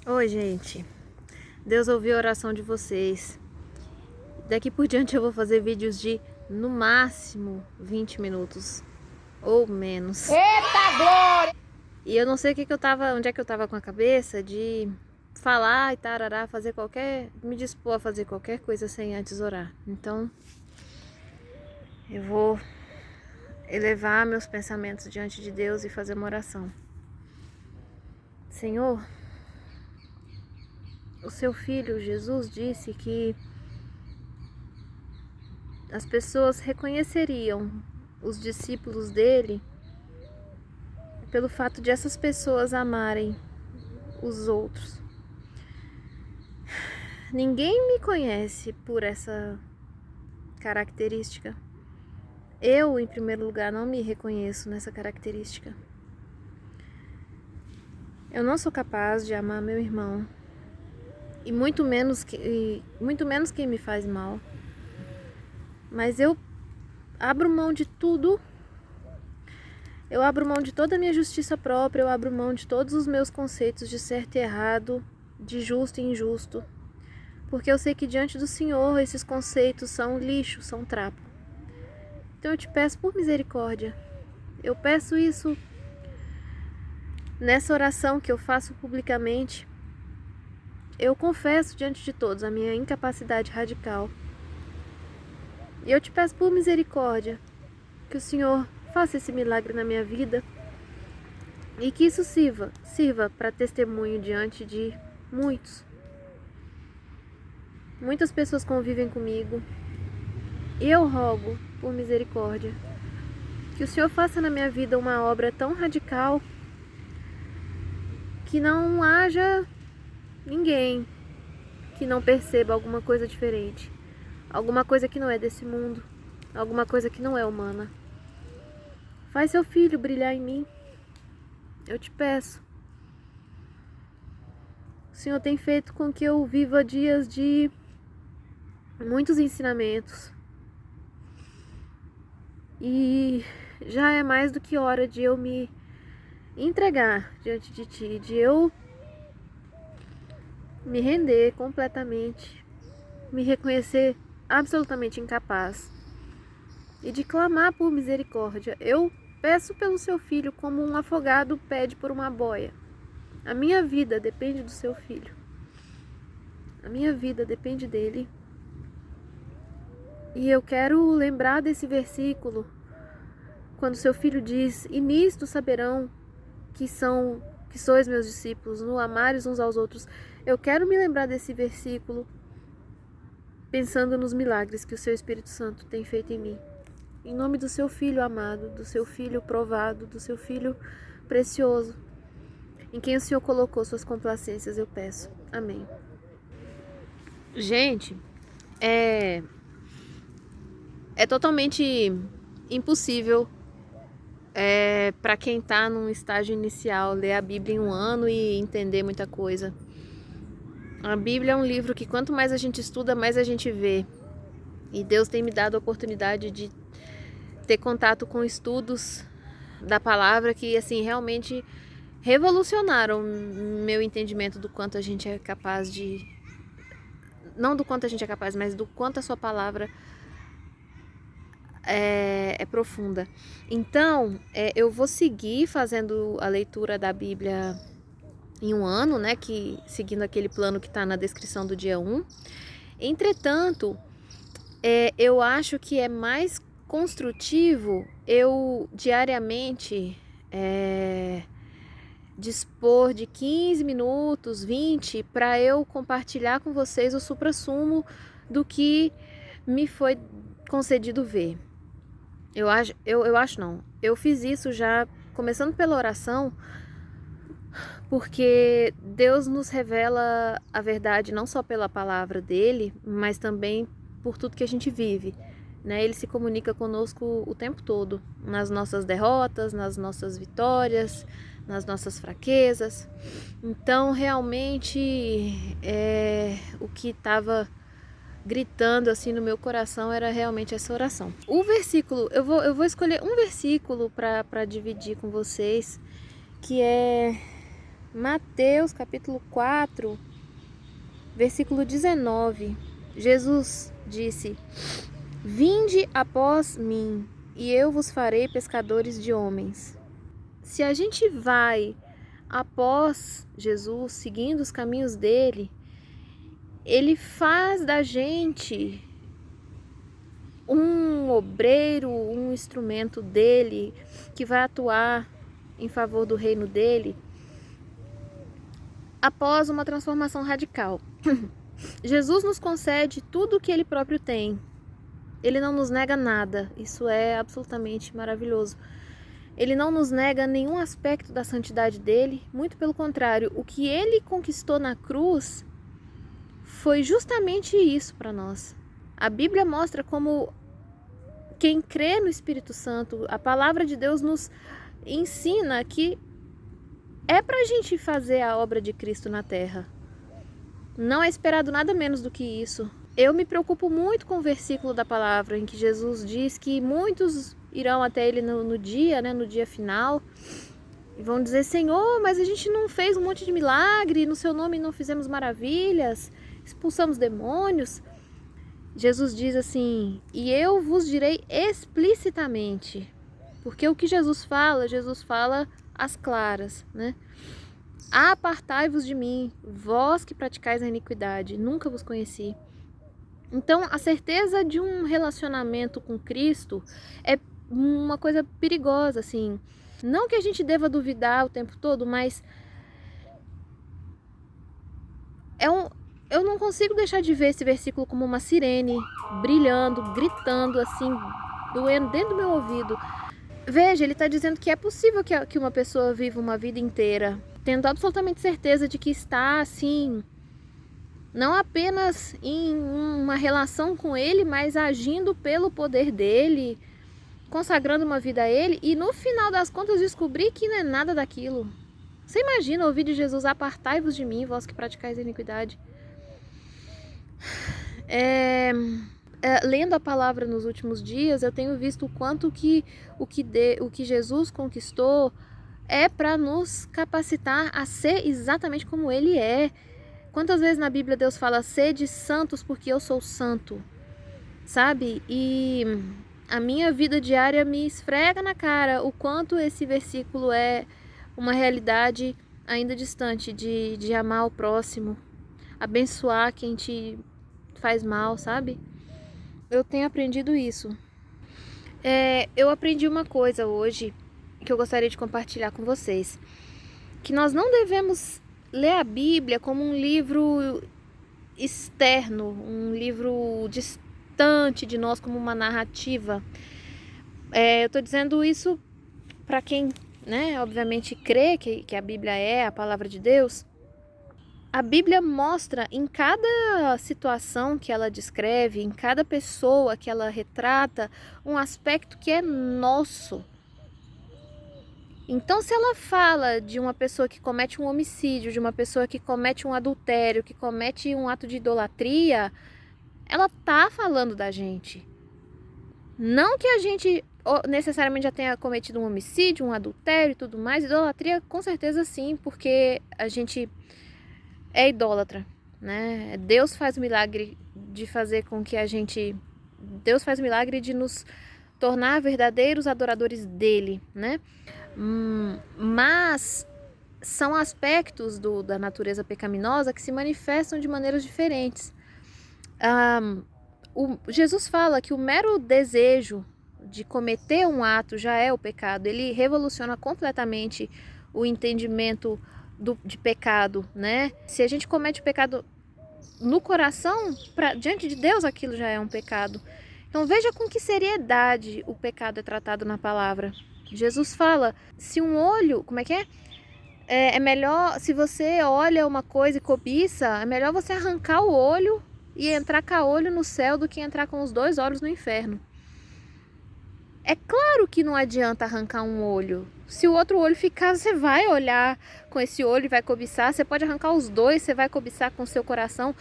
Oi, gente. Deus ouviu a oração de vocês. Daqui por diante eu vou fazer vídeos de, no máximo, 20 minutos ou menos. Eita glória! E eu não sei onde é que eu tava com a cabeça de falar e tarará, me dispor a fazer qualquer coisa sem antes orar. Então, eu vou elevar meus pensamentos diante de Deus e fazer uma oração. Senhor, o seu filho Jesus disse que as pessoas reconheceriam os discípulos dele pelo fato de essas pessoas amarem os outros. Ninguém me conhece por essa característica. Eu, em primeiro lugar, não me reconheço nessa característica. Eu não sou capaz de amar meu irmão, e muito menos quem me faz mal. Mas eu abro mão de tudo. Eu abro mão de toda a minha justiça própria, eu abro mão de todos os meus conceitos de certo e errado, de justo e injusto. Porque eu sei que diante do Senhor esses conceitos são lixo, são trapo. Então eu te peço por misericórdia. Eu peço isso nessa oração que eu faço publicamente. Eu confesso diante de todos a minha incapacidade radical. E eu te peço por misericórdia que o Senhor faça esse milagre na minha vida e que isso sirva para testemunho diante de muitos. Muitas pessoas convivem comigo e eu rogo por misericórdia que o Senhor faça na minha vida uma obra tão radical que não haja ninguém que não perceba alguma coisa diferente, alguma coisa que não é desse mundo, alguma coisa que não é humana. Faz seu filho brilhar em mim, eu te peço. O Senhor tem feito com que eu viva dias de muitos ensinamentos. E já é mais do que hora de eu me entregar diante de Ti, de eu me render completamente, me reconhecer absolutamente incapaz e de clamar por misericórdia. Eu peço pelo seu filho como um afogado pede por uma boia. A minha vida depende do seu filho. A minha vida depende dele. E eu quero lembrar desse versículo, quando seu filho diz: "E nisto saberão que sois meus discípulos, no amares uns aos outros". Eu quero me lembrar desse versículo, pensando nos milagres que o seu Espírito Santo tem feito em mim. Em nome do seu filho amado, do seu filho provado, do seu filho precioso, em quem o Senhor colocou suas complacências, eu peço. Amém. Gente, é totalmente impossível para quem está num estágio inicial ler a Bíblia em um ano e entender muita coisa. A Bíblia é um livro que quanto mais a gente estuda, mais a gente vê. E Deus tem me dado a oportunidade de ter contato com estudos da palavra que assim realmente revolucionaram meu entendimento do quanto a gente é capaz de... Não do quanto a gente é capaz, mas do quanto a sua palavra é profunda. Então, eu vou seguir fazendo a leitura da Bíblia em um ano, né? Seguindo aquele plano que está na descrição do dia 1. Entretanto, eu acho que é mais construtivo eu diariamente dispor de 15 minutos, 20, para eu compartilhar com vocês o suprassumo do que me foi concedido ver. Eu fiz isso já começando pela oração, porque Deus nos revela a verdade não só pela palavra dele, mas também por tudo que a gente vive, né? Ele se comunica conosco o tempo todo, nas nossas derrotas, nas nossas vitórias, nas nossas fraquezas. Então, realmente, o que estava gritando assim no meu coração era realmente essa oração. O versículo, eu vou escolher um versículo para dividir com vocês, que é Mateus capítulo 4, versículo 19. Jesus disse: Vinde após mim, e eu vos farei pescadores de homens. Se a gente vai após Jesus, seguindo os caminhos dele, ele faz da gente um obreiro, um instrumento dele, que vai atuar em favor do reino dele, após uma transformação radical. Jesus nos concede tudo o que ele próprio tem. Ele não nos nega nada. Isso é absolutamente maravilhoso. Ele não nos nega nenhum aspecto da santidade dele. Muito pelo contrário, o que ele conquistou na cruz foi justamente isso para nós. A Bíblia mostra como quem crê no Espírito Santo, a palavra de Deus nos ensina que é para a gente fazer a obra de Cristo na terra. Não é esperado nada menos do que isso. Eu me preocupo muito com o versículo da palavra em que Jesus diz que muitos irão até ele no dia final, e vão dizer: Senhor, mas a gente não fez um monte de milagre, no seu nome não fizemos maravilhas, expulsamos demônios. Jesus diz assim: e eu vos direi explicitamente, porque o que Jesus fala às claras, né? Apartai-vos de mim, vós que praticais a iniquidade, nunca vos conheci. Então, a certeza de um relacionamento com Cristo é uma coisa perigosa, assim. Não que a gente deva duvidar o tempo todo, mas eu não consigo deixar de ver esse versículo como uma sirene, brilhando, gritando, assim, doendo dentro do meu ouvido. Veja, ele está dizendo que é possível que uma pessoa viva uma vida inteira, tendo absolutamente certeza de que está, assim, não apenas em uma relação com ele, mas agindo pelo poder dele, consagrando uma vida a ele, e no final das contas descobrir que não é nada daquilo. Você imagina ouvir de Jesus: apartai-vos de mim, vós que praticais a iniquidade. Lendo a palavra nos últimos dias, eu tenho visto o quanto o que Jesus conquistou é para nos capacitar a ser exatamente como ele é. Quantas vezes na Bíblia Deus fala: sede santos porque eu sou santo, sabe? E a minha vida diária me esfrega na cara o quanto esse versículo é uma realidade ainda distante de amar o próximo, abençoar quem te faz mal, sabe? Eu tenho aprendido isso. Eu aprendi uma coisa hoje que eu gostaria de compartilhar com vocês, que nós não devemos ler a Bíblia como um livro externo, um livro distante de nós, como uma narrativa. Eu estou dizendo isso para quem, né, obviamente crê que a Bíblia é a palavra de Deus. A Bíblia mostra em cada situação que ela descreve, em cada pessoa que ela retrata, um aspecto que é nosso. Então, se ela fala de uma pessoa que comete um homicídio, de uma pessoa que comete um adultério, que comete um ato de idolatria, ela tá falando da gente. Não que a gente necessariamente já tenha cometido um homicídio, um adultério e tudo mais. Idolatria, com certeza sim, porque a gente é idólatra, né? Deus faz o milagre de fazer com que a gente... Deus faz o milagre de nos tornar verdadeiros adoradores dele, né? Mas são aspectos da natureza pecaminosa que se manifestam de maneiras diferentes. Jesus fala que o mero desejo de cometer um ato já é o pecado. Ele revoluciona completamente o entendimento de pecado, né? Se a gente comete o pecado no coração, diante de Deus aquilo já é um pecado. Então veja com que seriedade o pecado é tratado na palavra. Jesus fala: se um olho, como é que é? É melhor, se você olha uma coisa e cobiça, é melhor você arrancar o olho e entrar com o olho no céu do que entrar com os 2 olhos no inferno. É claro que não adianta arrancar um olho. Se o outro olho ficar, você vai olhar com esse olho e vai cobiçar. Você pode arrancar os 2, você vai cobiçar com o seu coração.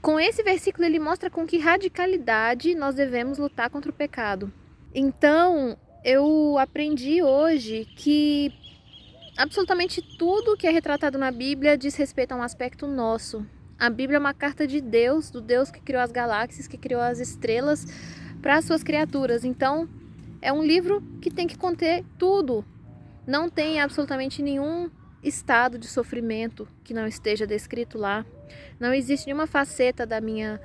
Com esse versículo, ele mostra com que radicalidade nós devemos lutar contra o pecado. Então, eu aprendi hoje que absolutamente tudo que é retratado na Bíblia diz respeito a um aspecto nosso. A Bíblia é uma carta de Deus, do Deus que criou as galáxias, que criou as estrelas para as suas criaturas. Então, é um livro que tem que conter tudo. Não tem absolutamente nenhum estado de sofrimento que não esteja descrito lá. Não existe nenhuma faceta da minha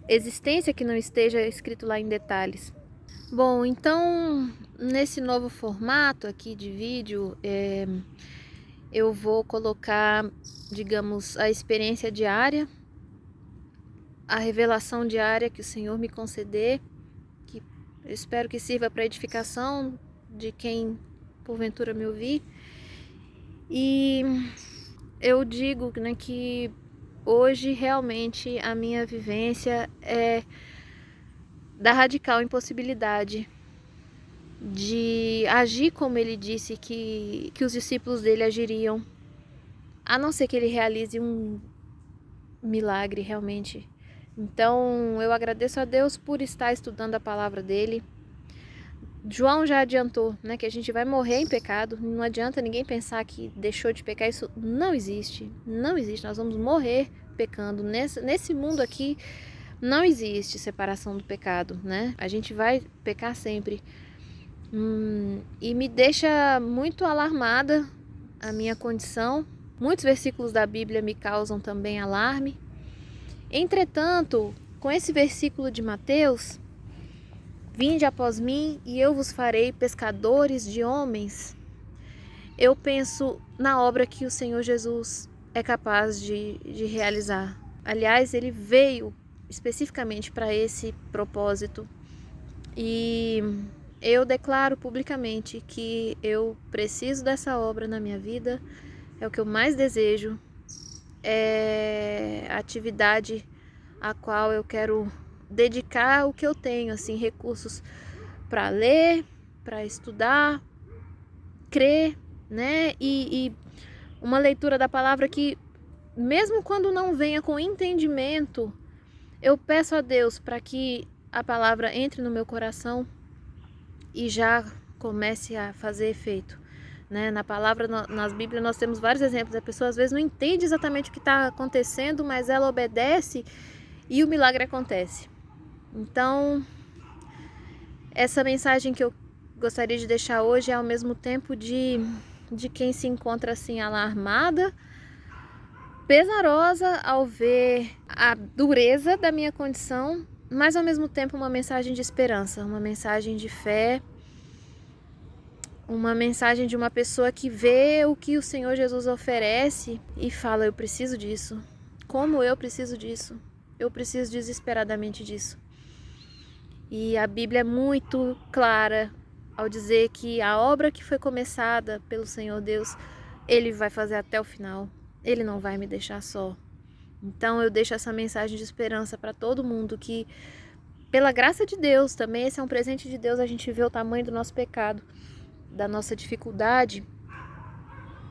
existência que não esteja escrito lá em detalhes. Bom, então, nesse novo formato aqui de vídeo, eu vou colocar, digamos, a experiência diária, a revelação diária que o Senhor me conceder, que eu espero que sirva para edificação de quem porventura me ouvir. E eu digo, né, que hoje realmente a minha vivência é da radical impossibilidade de agir como ele disse que os discípulos dele agiriam, a não ser que ele realize um milagre realmente. Então eu agradeço a Deus por estar estudando a palavra dele. João já adiantou, né, que a gente vai morrer em pecado. Não adianta ninguém pensar que deixou de pecar. Isso não existe, não existe. Nós vamos morrer pecando. Nesse mundo aqui não existe separação do pecado, né? A gente vai pecar sempre. E me deixa muito alarmada a minha condição. Muitos versículos da Bíblia me causam também alarme. Entretanto, com esse versículo de Mateus, vinde após mim e eu vos farei pescadores de homens, eu penso na obra que o Senhor Jesus é capaz de realizar. Aliás, ele veio especificamente para esse propósito. E eu declaro publicamente que eu preciso dessa obra na minha vida, é o que eu mais desejo, é a atividade a qual eu quero dedicar o que eu tenho, assim, recursos para ler, para estudar, crer, né? E uma leitura da palavra que, mesmo quando não venha com entendimento, eu peço a Deus para que a palavra entre no meu coração e já comece a fazer efeito, né? Na palavra, nas Bíblias, nós temos vários exemplos. A pessoa às vezes não entende exatamente o que está acontecendo, mas ela obedece e o milagre acontece. Então, essa mensagem que eu gostaria de deixar hoje é ao mesmo tempo de quem se encontra assim alarmada, pesarosa ao ver a dureza da minha condição, mas ao mesmo tempo uma mensagem de esperança, uma mensagem de fé, uma mensagem de uma pessoa que vê o que o Senhor Jesus oferece e fala: eu preciso disso. Como eu preciso disso? Eu preciso desesperadamente disso. E a Bíblia é muito clara ao dizer que a obra que foi começada pelo Senhor Deus, Ele vai fazer até o final. Ele não vai me deixar só. Então eu deixo essa mensagem de esperança para todo mundo, que pela graça de Deus, também esse é um presente de Deus, a gente vê o tamanho do nosso pecado, da nossa dificuldade.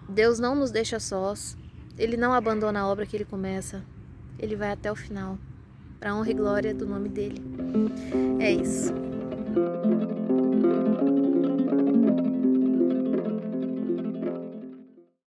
Deus não nos deixa sós. Ele não abandona a obra que Ele começa. Ele vai até o final, para a honra e glória do nome dele. É isso.